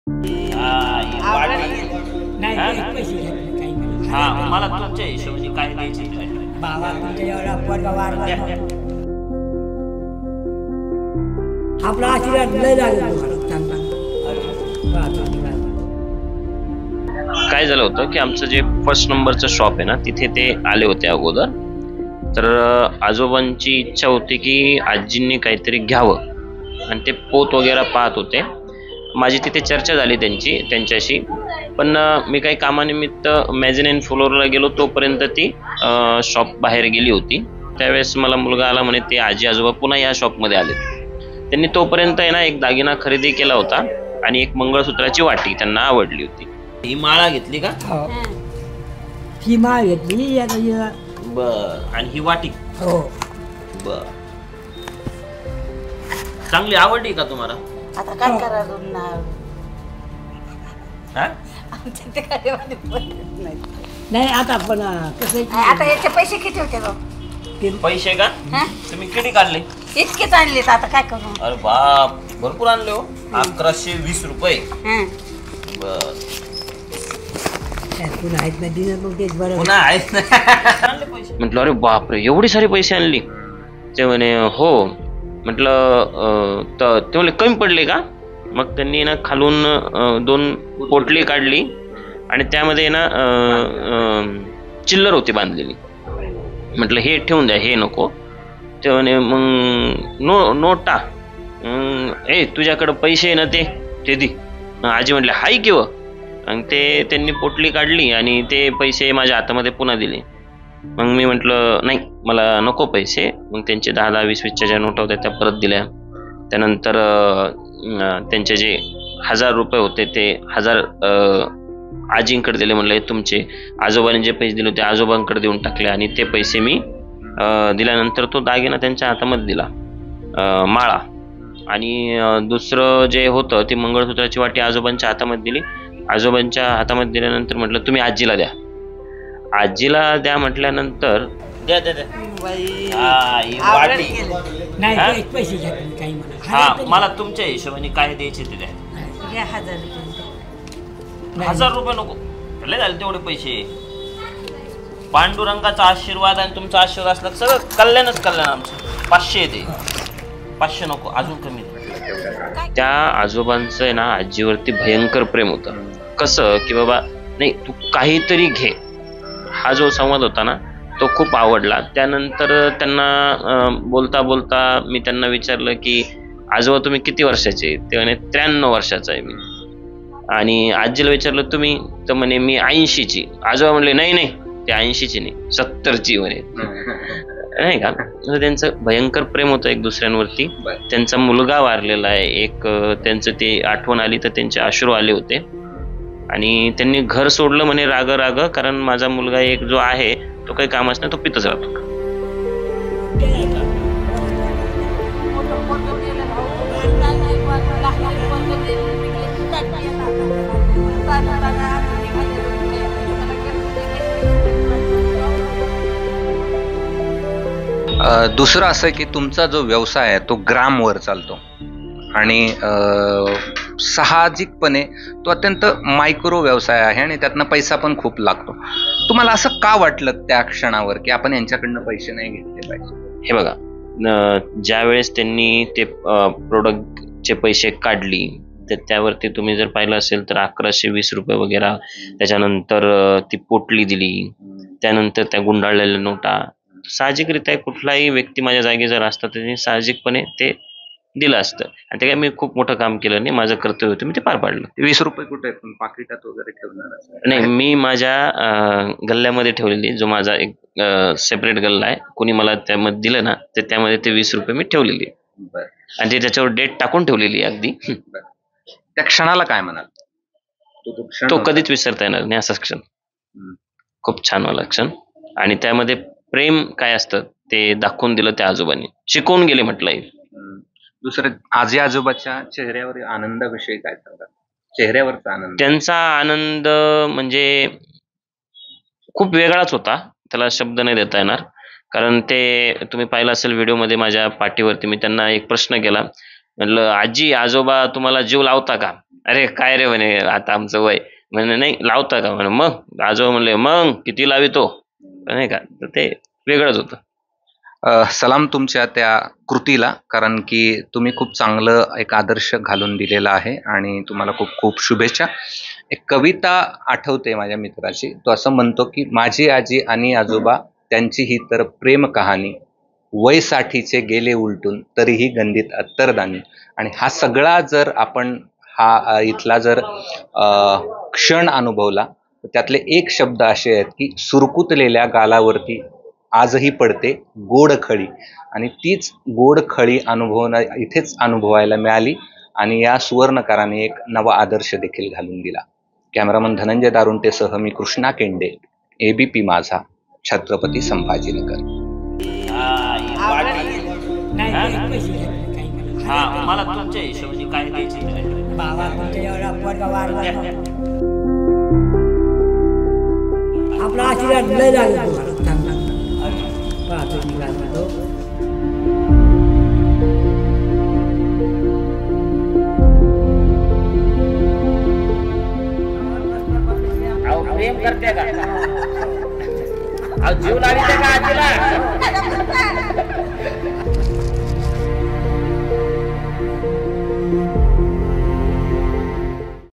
नाही हा? एक पैसे घेत नाही, काही नाही. हा मला तुमच्या हिशोबाने काय द्यायचे ते द्या. बाबा तुमच्या एवढा पोरगा वारला द्या. आपला आशीर्वाद लय लागेल तुम्हाला चांगला. हा, चांगला. काय झालं होतं की आमचं जे फर्स्ट नंबरचं शॉप आहे ना तिथे ते आले होते अगोदर. तर आजोबांची इच्छा होती की आजींनी काहीतरी घ्यावं आणि ते पोत वगैरे पाहत होते. माझी तिथे चर्चा झाली त्यांच्याशी, पण मी काही कामानिमित्त मॅझेनाईन फ्लोअरला गेलो तोपर्यंत ती शॉप बाहेर गेली होती. त्यावेळेस मला मुलगा आला, म्हणे ते आजी आजोबा पुन्हा या शॉपमध्ये आले. त्यांनी तोपर्यंत आहे ना एक दागिना खरेदी केला होता आणि एक मंगळसूत्राची वाटी त्यांना आवडली होती. ही माळा घेतली का? हो. ही माळ घेतली आता हिला. बर. आणि ही वाटी? हो. बर. चांगली आवडली का तुम्हाला? आता काय करायचं ना हा? आमच्या ते काय पद्धत नाही. नाही आता पण कसं आहे की- आता याचे पैसे किती होते बघ पैसे का? हा? तुम्ही किती काढले? इतकेच आणलेत आता काय करू अरे बाप, भरपूर आणले हो. 1120 रुपये. हं. बर. त्यात पुन्हा आहेत ना दिनं मग तेच बरं. पुन्हा आहेत ना. आणले पैसे? म्हटलं अरे बापरे एवढी सारी पैसे आणली. ते म्हणे हो. म्हटलं ते म्हणे कमी पडले का? मग त्यांनी ना खालून 2 पोटली काढली आणि त्यामध्ये ना चिल्लर होती बांधलेली. म्हटलं हे ठेवून द्या, हे नको. ते म्हणे मग नोटा तुझ्याकडं पैसे आहे ना ते दे. आजी म्हटले हाय किंवा. आणि ते त्यांनी पोटली काढली आणि ते पैसे माझ्या हातामध्ये पुन्हा दिले. मग मी म्हटलं नाही मला नको पैसे. मग त्यांचे 10-10, 20-20च्या ज्या नोटा होत्या त्या परत दिल्या. त्यानंतर त्यांचे जे 1000 रुपये होते ते 1000 आजींकडे दिले. म्हणलं तुमचे आजोबांनी जे पैसे दिले होते आजोबांकडे देऊन टाकले आणि ते पैसे मी दिल्यानंतर तो दागिना त्यांच्या हातामध्ये दिला, माळा. आणि दुसरं जे होतं ती मंगळसूत्राची वाटी आजोबांच्या हातामध्ये दिली. आजोबांच्या हातामध्ये दिल्यानंतर म्हटलं तुम्ही आजीला द्या. आजीला द्या म्हटल्यानंतर द्या द्या द्या. हा, ही आवडत वाटी. गेलं. नाही हा? एक पैसे घेत नाही, काही म्हणा. हा हजार तरी- मला तुमच्या हिशोबाने काय द्यायचे ते द्या. घ्या 1000 रुपये. नाही. 1000 रुपये नको. लय झाले तेवढे पैसे. पांडुरंगाचा आशीर्वाद आणि तुमचा आशीर्वाद असला सगळं कल्याणच कल्याण आमचं. 500 येते. 500 नको, अजून कमी दे. त्या आजोबांचं आहे ना आजीवरती भयंकर प्रेम होतं. कसं की बाबा नाही तू काहीतरी घे, हा जो संवाद होता ना तो खूप आवडला. त्यानंतर त्यांना बोलता बोलता मी त्यांना विचारलं की आजोबा तुम्ही किती वर्षाचे? ते म्हणे 93 वर्षाचा आहे मी. आणि आजीला विचारलं तुम्ही? तर म्हणे मी 80ची. आजोबा म्हणले नाही नाही ते 80ची नाही 70ची म्हणे. नाही का. त्यांचं भयंकर प्रेम होतं एक दुसऱ्यांवरती. त्यांचा मुलगा वारलेला आहे एक. त्यांचं ते आठवण आली तर त्यांचे अश्रू आले होते आणि त्यांनी घर सोडलं म्हणे राग राग. कारण माझा मुलगा एक जो आहे तो काही कामाच नाही, तो पितच राहतो. दुसरं असं की तुमचा जो व्यवसाय आहे तो ग्रामवर चालतो आणि साहजिकपणे तो अत्यंत मायक्रो व्यवसाय आहे आणि त्यातनं पैसा पण खूप लागतो. तुम्हाला असं का वाटलं त्या क्षणावर की आपण यांच्याकडनं पैसे नाही घेतले पाहिजे? हे बघा, ज्या वेळेस त्यांनी ते प्रोडक्टचे पैसे काढली तर त्यावरती तुम्ही जर पाहिलं असेल तर 1120 रुपये वगैरे. त्याच्यानंतर ती पोटली दिली. त्यानंतर त्या गुंडाळलेल्या नोटा. साहजिकरित्या कुठलाही व्यक्ती माझ्या जागी जर असता तर त्यांनी साहजिकपणे ते दिलं असतं. आणि ते काय मी खूप मोठं काम केलं नाही, माझं कर्तव्य होतं, मी ते पार पाडलं. 20 रुपये कुठे आहेत? पण पाकिटात वगैरे ठेवणार असं? नाही, मी माझ्या गल्ल्यामध्ये ठेवलेली, जो माझा एक सेपरेट गल्ला आहे. कोणी मला त्यामध्ये दिलं ना तर त्यामध्ये ते 20 रुपये मी ठेवलेली बरं. आणि ते त्याच्यावर डेट टाकून ठेवलेली आहे अगदी. त्या क्षणाला काय म्हणाल? तो क्षण तो होता. कधीच विसरता येणार नाही असा क्षण. हम्म. खूप छान वाला क्षण. आणि त्यामध्ये प्रेम काय असतं ते दाखवून दिलं त्या आजोबांनी, शिकवून गेले म्हटलं येईल. दुसरं आजी आजोबाच्या चेहऱ्यावर आनंदाविषयी काय सांगाल? चेहऱ्यावरचा आनंद. त्यांचा आनंद म्हणजे खूप वेगळाच होता, त्याला शब्द नाही देता येणार. कारण ते तुम्ही पाहिलं असेल व्हिडिओमध्ये माझ्या पाठीवरती मी त्यांना एक प्रश्न केला. म्हटलं आजी आजोबा तुम्हाला जीव लावता का? अरे काय रे म्हणे आता आमचं वय म्हणे नाही लावता का म्हणे मग आजोबा म्हणले मग किती लावितो नाही का तर ते वेगळंच होतं. सलाम तुमच्या त्या कृतीला, कारण की तुम्ही खूप चांगलं एक आदर्श घालून दिलेला आहे आणि तुम्हाला खूप खूप शुभेच्छा. एक कविता आठवते माझ्या मित्राची, तो असं म्हणतो की माझी आजी आणि आजोबा त्यांची ही तर प्रेम कहाणी, वय साठीचे गेले उलटून तरीही गंधीत अत्तरदानी. आणि हा सगळा जर आपण हा इथला जर क्षण अनुभवला तर त्यातले एक शब्द असे आहेत की सुरकुतलेल्या गालावरती आजही पडते गोड खळी. आणि तीच गोड खळी इथेच अनुभवायला मिळाली आणि या सुवर्णकाराने एक नवा आदर्श देखील घालून दिला. कॅमेरामन धनंजय दारुंटेसह मी कृष्णा केंडे, एबीपी माझा, छत्रपती संभाजीनगर. नाही पैसे घेत नाही, काही नाही. हा मला तुमच्या हिशोबाने काय द्यायचं ते द्या. बाबा तुमच्या एवढा पोरगा वारला आपला आशीर्वाद लय लागेल तुम्हाला चांगला. पाहतो मी काय म्हणतो. प्रेम करते का जीव लावते का आजीला